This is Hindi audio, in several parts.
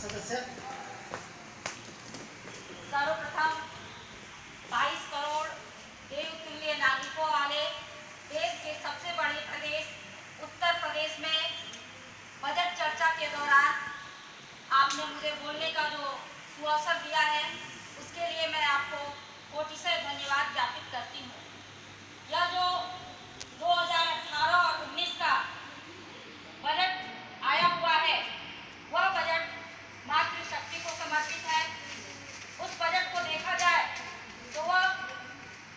सदस्य। सर्वप्रथम 22 करोड़ देवतुल्य नागरिकों वाले देश के सबसे बड़े प्रदेश उत्तर प्रदेश में बजट चर्चा के दौरान आपने मुझे बोलने का जो सुअवसर दिया है उसके लिए मैं आपको कोटि से धन्यवाद ज्ञापित करती हूँ। यह जो 2018 और 19 का बजट आया हुआ है वह बजट मातृशक्ति को समर्पित है। उस बजट को देखा जाए तो वह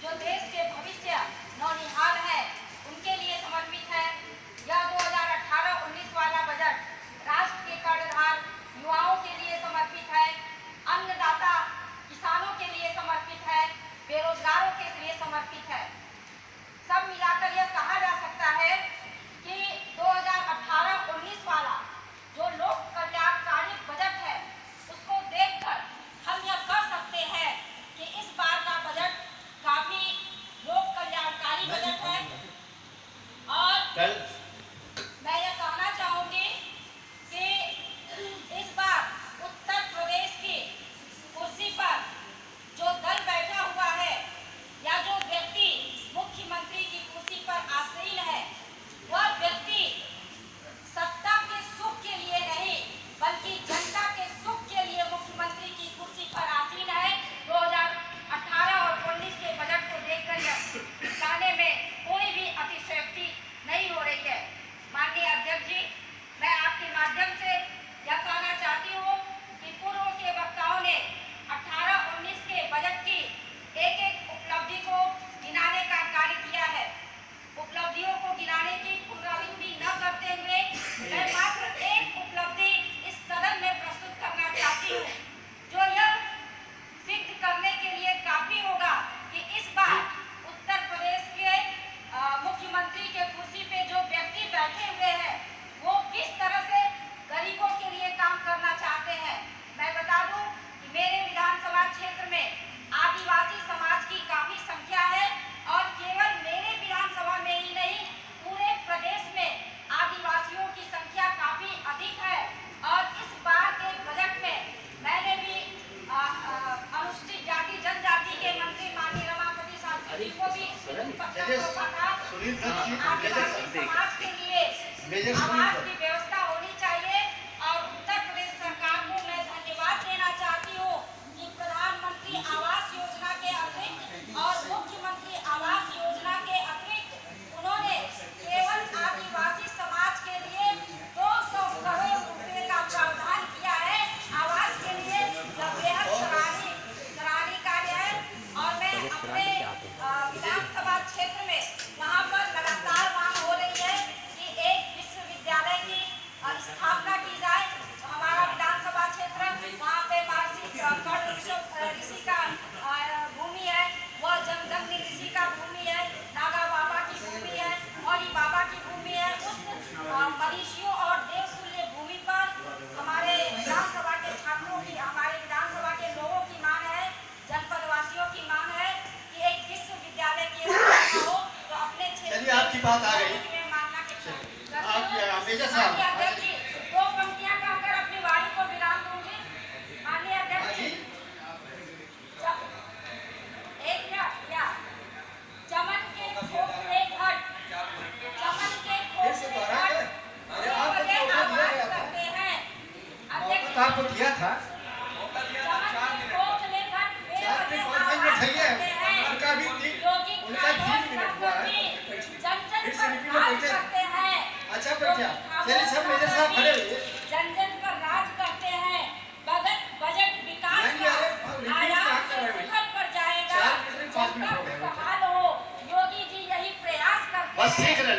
जो देश के भविष्य नौनिहाल है उनके लिए समर्पित है। यह 2018-19 वाला बजट राष्ट्र के कर्णधार युवाओं के लिए समर्पित है, अन्नदाता किसानों के लिए समर्पित है, बेरोजगारों के लिए समर्पित है। सब मिलाकर यह कहा जा सकता है कि 2018-19 वाला जो लोक कल्याणकारी बजट है उसको देखकर हम यह कह सकते हैं कि इस बार का बजट काफी लोक कल्याणकारी बजट है। और मैं यह कहना चाहूंगी कि इस बार उत्तर प्रदेश की कुर्सी पर जो दल बैठा हुआ है या जो व्यक्ति मुख्यमंत्री की कुर्सी पर आसीन है वह व्यक्ति सत्ता के सुख के लिए नहीं बल्कि जनता के सुख के लिए मुख्यमंत्री की कुर्सी पर आसीन है। 2018 और 19 के बजट को देखकर कहने में कोई भी अतिशयोक्ति नहीं हो रही है। माननीय अध्यक्ष जी, मैं आपके माध्यम से यह कहना चाहती हूँ कि पूर्व के वक्ताओं ने 18-19 के बजट की एक एक उपलब्धि को गिनाने का कार्य किया है। उपलब्धियों को गिनाने की पुनरावृत्ति न करते हुए मैं मात्र एक उपलब्धि इस सदन में प्रस्तुत करना चाहती हूँ जो यह सिद्ध करने के लिए काफी होगा कि इस बार उत्तर प्रदेश के मुख्यमंत्री के कुर्सी पे जो व्यक्ति बैठे हुए हैं वो किस तरह से गरीबों के लिए काम करना चाहते हैं। मैं बता दूं कि मेरे विधानसभा क्षेत्र में आदिवासी समाज की काफी संख्या है और केवल मेरे विधानसभा में ही नहीं पूरे प्रदेश में आदिवासियों की संख्या काफी अधिक है। और इस बार के बजट में मैंने भी अनुसूचित जाति जनजाति के मंत्री माननीय रमापति शास्त्री जी को भी आदिवासी समाज के लिए आवास की व्यवस्था होनी चाहिए। और उत्तर प्रदेश सरकार को मैं धन्यवाद देना चाहती हूँ कि प्रधानमंत्री आवास योजना के अतिरिक्त और मुख्यमंत्री आवास योजना के अतिरिक्त उन्होंने केवल आदिवासी समाज के लिए 200 करोड़ रुपए का प्रावधान किया है आवास के लिए। यह बेहद सराहनीय कार्य है। और मैं अपने विधानसभा क्षेत्र में यहाँ पर लगातार मांग हो रही है कि एक विश्वविद्यालय की स्थापना की जाए। हमारा विधानसभा क्षेत्र वहाँ पे महर्षि कर्ण ऋषि का भूमि है, वह जमदग्नि ऋषि का भूमि है, नागा बाबा की भूमि है और ये बाबा की भूमि है। उस मनीषियों और देवतुल्य भूमि पर हमारे विधानसभा के छात्रों की, हमारे विधानसभा के लोगों की मांग है, जनपद वासियों की मांग है कि एक विश्वविद्यालय की स्थापना हो। तो अपने क्षेत्र आपकी बात आ गई में मांगना मेजर साहब अध्यक्ष जी 2 पंक्तियां कहकर अपनी वाणी को विराम दूंगी। माननीय अध्यक्ष जी, एक या चमन के खोखले घट, चमन के खोखले घट आवाज करते हैं। अध्यक्ष आपको दिया था चमन के खोखले घट आवाज करते हैं। उनका भी उनका 3 मिनट हुआ है। करते हैं। अच्छा बेटा, चलिए सब मेजर साहब खड़े हुए। जन जन पर राज करते हैं। बजट विकास का आयाम के शिखर पर जाएगा। जनता खुशहाल हो, योगी जी यही प्रयास करते हैं। बस ठीक है।